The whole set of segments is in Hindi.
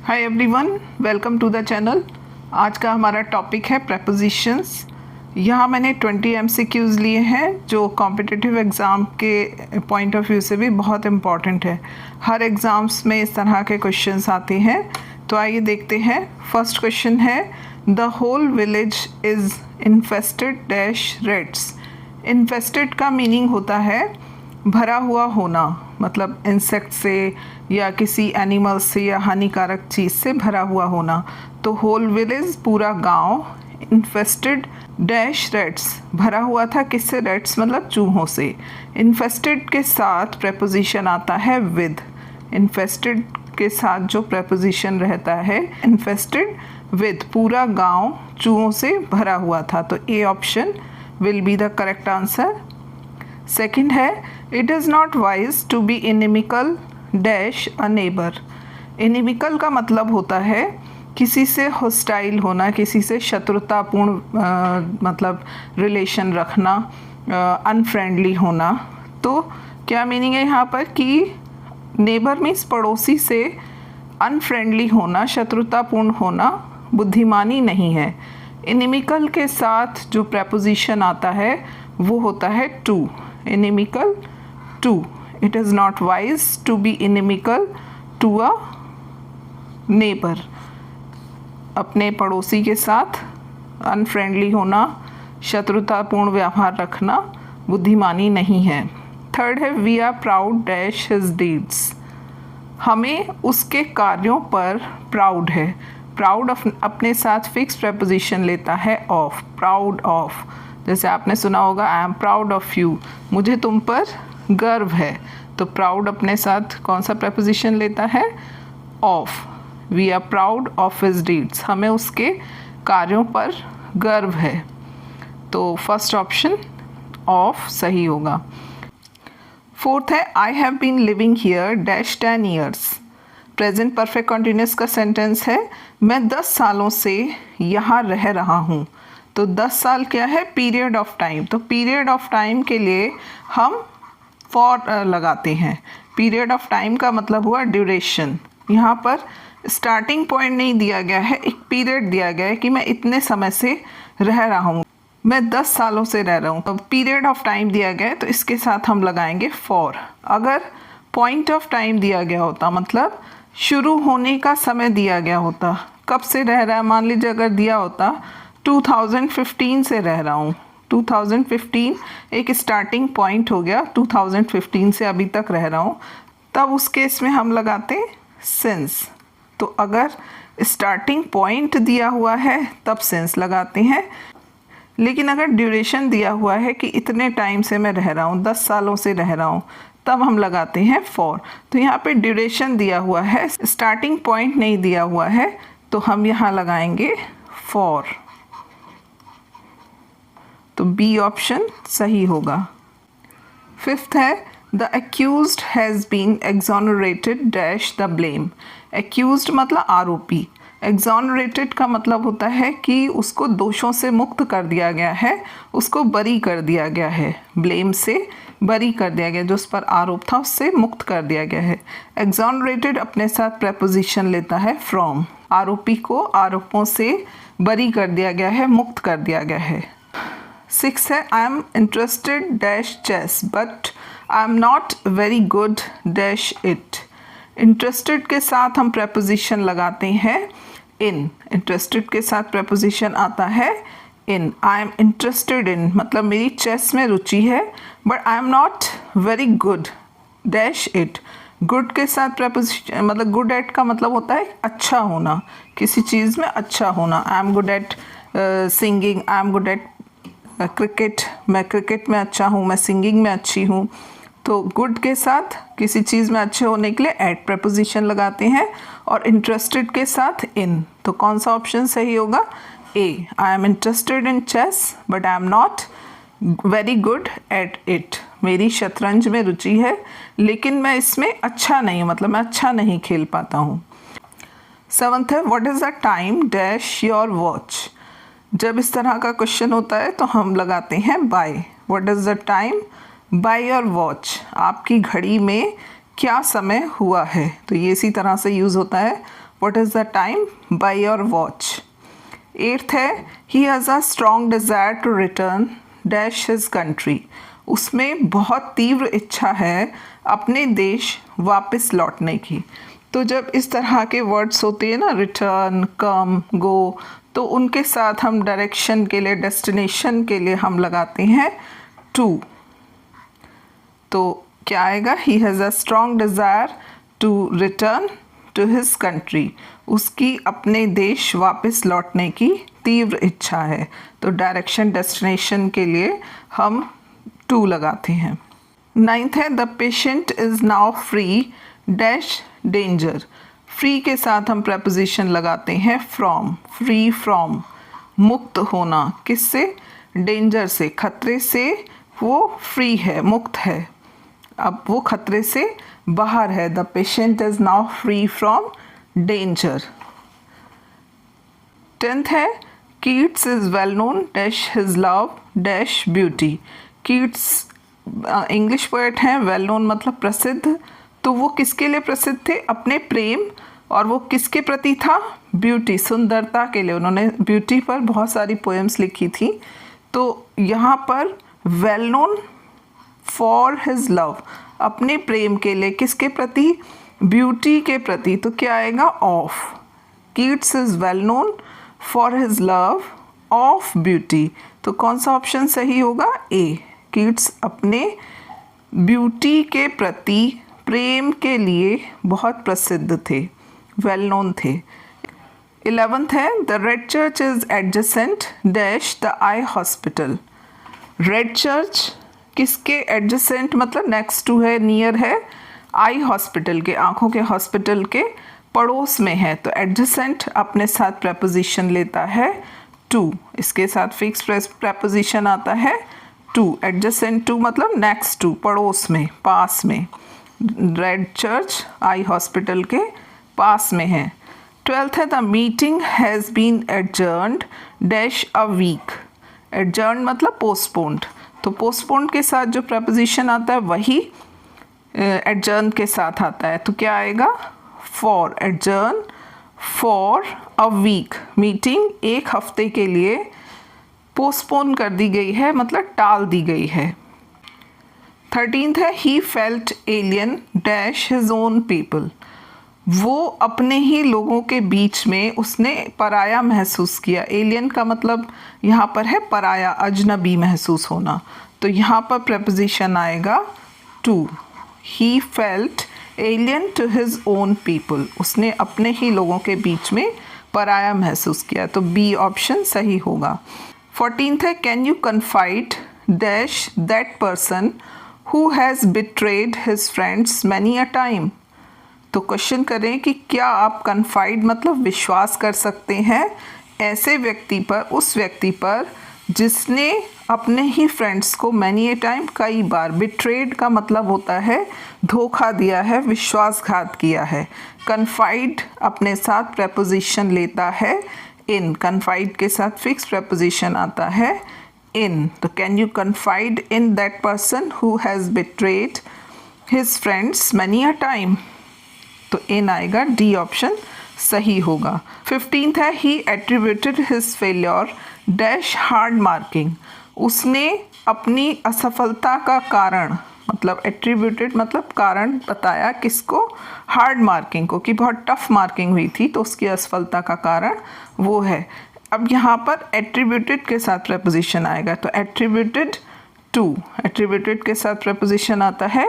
Hi everyone, welcome to the channel. आज का हमारा टॉपिक है प्रेपोजिशंस। यहाँ मैंने 20 MCQs लिए हैं जो कॉम्पिटिटिव एग्ज़ाम के पॉइंट ऑफ व्यू से भी बहुत इम्पॉर्टेंट है। हर एग्ज़ाम्स में इस तरह के क्वेश्चंस आते हैं, तो आइए देखते हैं। फर्स्ट क्वेश्चन है, the whole village is infested dash rats. Infested का मीनिंग होता है भरा हुआ होना, मतलब इंसेक्ट से या किसी एनिमल से या हानिकारक चीज़ से भरा हुआ होना। तो होल विलेज पूरा गांव, इन्फेस्टेड डैश रेड्स भरा हुआ था किससे? रेड्स मतलब चूहों से। इन्फेस्टेड के साथ प्रेपोजिशन आता है विद। इन्फेस्टेड के साथ जो प्रेपोजिशन रहता है इन्फेस्टेड विद, पूरा गांव चूहों से भरा हुआ था। तो A option will be the correct answer. Second है, it is not wise to be inimical dash a neighbour. Inimical का मतलब होता है किसी से हॉस्टाइल होना, किसी से शत्रुतापूर्ण मतलब रिलेशन रखना, अनफ्रेंडली होना। तो क्या मीनिंग है यहाँ पर कि नेबर मीन्स पड़ोसी से अनफ्रेंडली होना, शत्रुतापूर्ण होना बुद्धिमानी नहीं है। इनिमिकल के साथ जो प्रेपोजिशन आता है वो होता है to. Inimical to, it is not wise to be inimical to a neighbour. अपने पड़ोसी के साथ अनफ्रेंडली होना, शत्रुतापूर्ण व्यवहार रखना बुद्धिमानी नहीं है। थर्ड है, we are proud dash his deeds. हमें उसके कार्यों पर प्राउड है। प्राउड अपने साथ फिक्स प्रेपोजिशन लेता है ऑफ, प्राउड ऑफ। जैसे आपने सुना होगा, I am proud of you, मुझे तुम पर गर्व है। तो प्राउड अपने साथ कौन सा प्रेपोजिशन लेता है? Of. We are proud of his deeds, हमें उसके कार्यों पर गर्व है। तो फर्स्ट ऑप्शन ऑफ सही होगा। फोर्थ है, I have been living here dash 10 years. Present perfect continuous का सेंटेंस है, मैं 10 सालों से यहाँ रह रहा हूँ। तो 10 साल क्या है? Period of time. तो पीरियड ऑफ टाइम के लिए हम फॉर लगाते हैं। पीरियड ऑफ टाइम का मतलब हुआ ड्यूरेशन। यहाँ पर स्टार्टिंग पॉइंट नहीं दिया गया है, एक पीरियड दिया गया है कि मैं इतने समय से रह रहा हूँ, मैं 10 सालों से रह रहा हूँ। तो पीरियड ऑफ टाइम दिया गया है तो इसके साथ हम लगाएंगे फॉर। अगर पॉइंट ऑफ टाइम दिया गया होता, मतलब शुरू होने का समय दिया गया होता, कब से रह रहा है, मान लीजिए अगर दिया होता 2015 से रह रहा हूँ, 2015 एक स्टार्टिंग पॉइंट हो गया, 2015 से अभी तक रह रहा हूँ, तब उस केस में हम लगाते सिंस। तो अगर स्टार्टिंग पॉइंट दिया हुआ है तब सिंस लगाते हैं, लेकिन अगर ड्यूरेशन दिया हुआ है कि इतने टाइम से मैं रह रहा हूँ, 10 सालों से रह रहा हूँ, तब हम लगाते हैं फॉर। तो यहाँ पे ड्यूरेशन दिया हुआ है, स्टार्टिंग पॉइंट नहीं दिया हुआ है, तो हम यहाँ लगाएंगे फॉर। तो बी ऑप्शन सही होगा। फिफ्थ है, the accused has been exonerated dash the blame. Accused मतलब आरोपी। एक्सोनरेटेड का मतलब होता है कि उसको दोषों से मुक्त कर दिया गया है, उसको बरी कर दिया गया है, ब्लेम से बरी कर दिया गया, जो उस पर आरोप था उससे मुक्त कर दिया गया है। एक्सोनरेटेड अपने साथ प्रेपोजिशन लेता है फ्रॉम। आरोपी को आरोपों से बरी कर दिया गया है, मुक्त कर दिया गया है। 6 है, I am interested dash chess but I am not very good dash it. Interested के साथ हम प्रेपोजिशन लगाते हैं इन। इंटरेस्टेड के साथ प्रेपोजिशन आता है इन। आई एम इंटरेस्टेड इन मतलब मेरी चेस में रुचि है, but I am not very good dash it. Good के साथ प्रेपोजिशन मतलब गुड एट का मतलब होता है अच्छा होना, किसी चीज़ में अच्छा होना। I am good at singing, I am good at cricket, मैं क्रिकेट में अच्छा हूँ, मैं सिंगिंग में अच्छी हूँ। तो गुड के साथ किसी चीज़ में अच्छे होने के लिए एट प्रेपोजिशन लगाते हैं, और इंटरेस्टेड के साथ इन। तो कौन सा ऑप्शन सही होगा? A, I am interested in chess but I am not very good at it. मेरी शतरंज में रुचि है लेकिन मैं इसमें अच्छा नहीं, मतलब मैं अच्छा नहीं खेल पाता हूँ। 7th है, what is the time dash your watch. जब इस तरह का क्वेश्चन होता है तो हम लगाते हैं by. What is the time by your watch, आपकी घड़ी में क्या समय हुआ है। तो ये इसी तरह से यूज़ होता है what is the time, by your watch. 8th है he has a strong desire to return dash his country, उसमें बहुत तीव्र इच्छा है अपने देश वापस लौटने की। तो जब इस तरह के वर्ड्स होते हैं ना, रिटर्न, कम, गो, तो उनके साथ हम डायरेक्शन के लिए, डेस्टिनेशन के लिए हम लगाते हैं टू। तो क्या आएगा, he has a strong desire to return to his country, उसकी अपने देश वापस लौटने की तीव्र इच्छा है। तो डायरेक्शन, डेस्टिनेशन के लिए हम टू लगाते हैं। 9th है the patient is now free dash danger, free के साथ हम प्रपोजिशन लगाते हैं फ्रॉम, फ्री फ्रॉम, मुक्त होना, किससे, डेंजर से, खतरे से वो फ्री है, मुक्त है, अब वो खतरे से बाहर है। The patient is now free from danger. 10th है Keats is well known dash his love dash beauty, Keats English poet हैं, वेल नोन मतलब प्रसिद्ध, तो वो किसके लिए प्रसिद्ध थे, अपने प्रेम, और वो किसके प्रति था, ब्यूटी, सुंदरता के लिए। उन्होंने ब्यूटी पर बहुत सारी पोएम्स लिखी थी। तो यहाँ पर well known for his love, अपने प्रेम के लिए, किसके प्रति, ब्यूटी के प्रति, तो क्या आएगा, of. Keats is well known for his love of beauty, तो कौन सा ऑप्शन सही होगा, ए। कीट्स अपने ब्यूटी के प्रति, प्रेम के लिए बहुत प्रसिद्ध थे, वेल नोन थे। 11th है the red church is adjacent dash the eye hospital, red church किसके एडजेसेंट मतलब नेक्स्ट टू है, नियर है, आई हॉस्पिटल के, आँखों के हॉस्पिटल के पड़ोस में है। तो एडजेसेंट अपने साथ प्रपोजिशन लेता है टू, इसके साथ फिक्स प्रपोजिशन आता है टू, एडजेसेंट टू मतलब नेक्स्ट टू, पड़ोस में, पास में। रेड चर्च आई हॉस्पिटल के पास में है। 12th है the meeting has been adjourned dash a week, adjourn मतलब पोस्टपोन्ड, तो पोस्टपोन्ड के साथ जो प्रपोजिशन आता है वही एडजर्न के साथ आता है। तो क्या आएगा, for, adjourn for a week, meeting एक हफ्ते के लिए पोस्टपोन कर दी गई है, मतलब टाल दी गई है। 13th है ही felt alien dash his own people, वो अपने ही लोगों के बीच में उसने पराया महसूस किया। एलियन का मतलब यहाँ पर है पराया, अजनबी महसूस होना, तो यहाँ पर प्रपोजिशन आएगा to. He felt alien to his own people, उसने अपने ही लोगों के बीच में पराया महसूस किया, तो बी ऑप्शन सही होगा। 14th है can you confide dash that person who has betrayed his friends many a time, तो क्वेश्चन करें कि क्या आप कन्फाइड मतलब विश्वास कर सकते हैं ऐसे व्यक्ति पर, उस व्यक्ति पर जिसने अपने ही फ्रेंड्स को मैनी ए टाइम, कई बार, बिट्रेड का मतलब होता है धोखा दिया है, विश्वासघात किया है। कन्फाइड अपने साथ प्रपोजिशन लेता है इन, कन्फाइड के साथ फिक्स प्रपोजिशन आता है इन, तो can you confide in that person who has betrayed his friends many a time, तो इन आएगा, डी ऑप्शन सही होगा। 15th है he attributed his failure dash hard marking, उसने अपनी असफलता का कारण, मतलब एट्रीब्यूटेड मतलब कारण बताया, किसको, हार्ड मार्किंग को, कि बहुत टफ मार्किंग हुई थी तो उसकी असफलता का कारण वो है। अब यहाँ पर एट्रीब्यूटेड के साथ प्रपोजिशन आएगा, तो एट्रीब्यूटेड टू, एट्रीब्यूटेड के साथ प्रपोजिशन आता है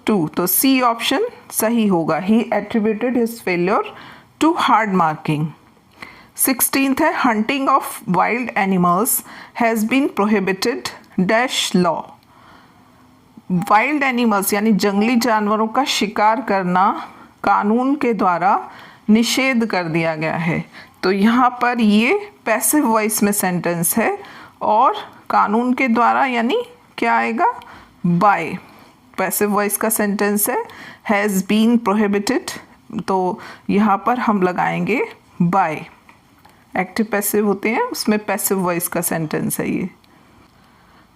टू, तो सी ऑप्शन सही होगा, he attributed his failure to hard marking. 16th है hunting of wild animals has been prohibited dash law, wild animals यानी जंगली जानवरों का शिकार करना कानून के द्वारा निषेध कर दिया गया है। तो यहाँ पर ये पैसिव वॉइस में सेंटेंस है, और कानून के द्वारा यानी क्या आएगा, बाय, पैसिव वॉइस का सेंटेंस है, हैज़ बीन प्रोहिबिटेड, तो यहाँ पर हम लगाएंगे बाय, एक्टिव पैसिव होते हैं उसमें पैसिव वॉइस का सेंटेंस है ये।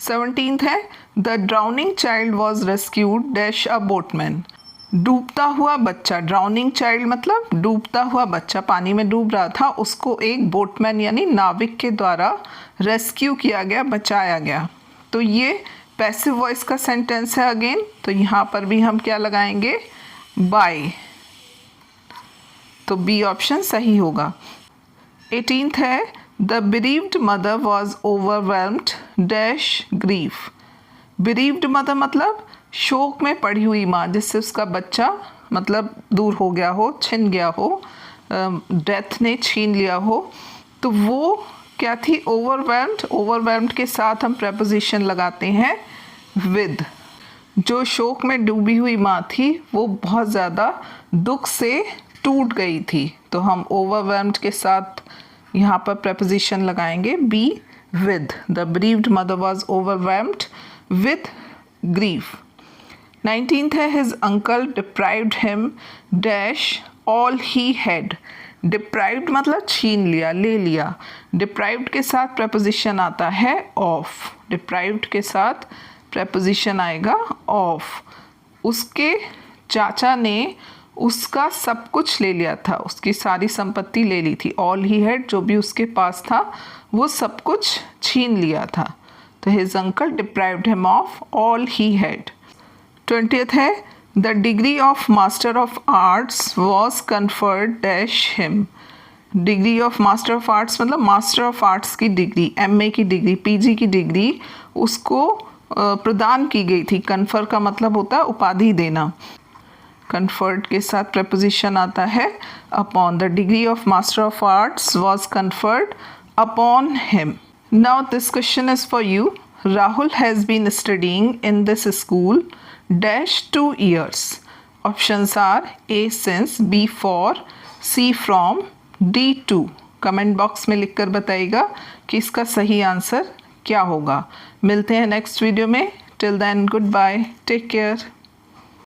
17th है the drowning child was rescued dash a boatman, डूबता हुआ बच्चा, ड्राउनिंग चाइल्ड मतलब डूबता हुआ बच्चा, पानी में डूब रहा था, उसको एक बोटमैन यानी नाविक के द्वारा रेस्क्यू किया गया, बचाया गया। तो ये पैसिव वॉइस का सेंटेंस है अगेन। तो यहाँ पर भी हम क्या लगाएंगे, बाय। तो बी ऑप्शन सही होगा। 18th है the bereaved mother was overwhelmed dash grief। bereaved mother मतलब शोक में पड़ी हुई माँ, जिससे उसका बच्चा मतलब दूर हो गया हो, छिन गया हो, डेथ ने छीन लिया हो। तो वो क्या थी, ओवरवेल्म्ड। ओवरवेल्म्ड के साथ हम प्रेपोजिशन लगाते हैं विद। जो शोक में डूबी हुई माँ थी वो बहुत ज़्यादा दुख से टूट गई थी, तो हम ओवरवेल्म्ड के साथ यहाँ पर प्रेपोजिशन लगाएंगे be with. The bereaved mother was overwhelmed with grief। 19th है his uncle deprived him dash all he had। deprived मतलब छीन लिया, ले लिया। deprived के साथ preposition आता है of। deprived के साथ preposition आएगा of। उसके चाचा ने उसका सब कुछ ले लिया था, उसकी सारी संपत्ति ले ली थी। all he had जो भी उसके पास था वो सब कुछ छीन लिया था। तो his uncle deprived him of all he had। 20th है the degree of master of arts was conferred dash him. Degree of master of arts मतलब मास्टर ऑफ आर्ट्स की डिग्री, MA की डिग्री, PG की डिग्री उसको प्रदान की गई थी। कन्फर का मतलब होता है उपाधि देना। कन्फर्ड के साथ प्रपोजिशन आता है upon. The degree of master of arts was conferred upon him. Now this question is for you. Rahul has been studying in this school dash 2 years। options are A since, B for, C from, D to। Comment box में लिखकर बताइएगा कि इसका सही आंसर क्या होगा। मिलते हैं नेक्स्ट वीडियो में। Till then goodbye, take care.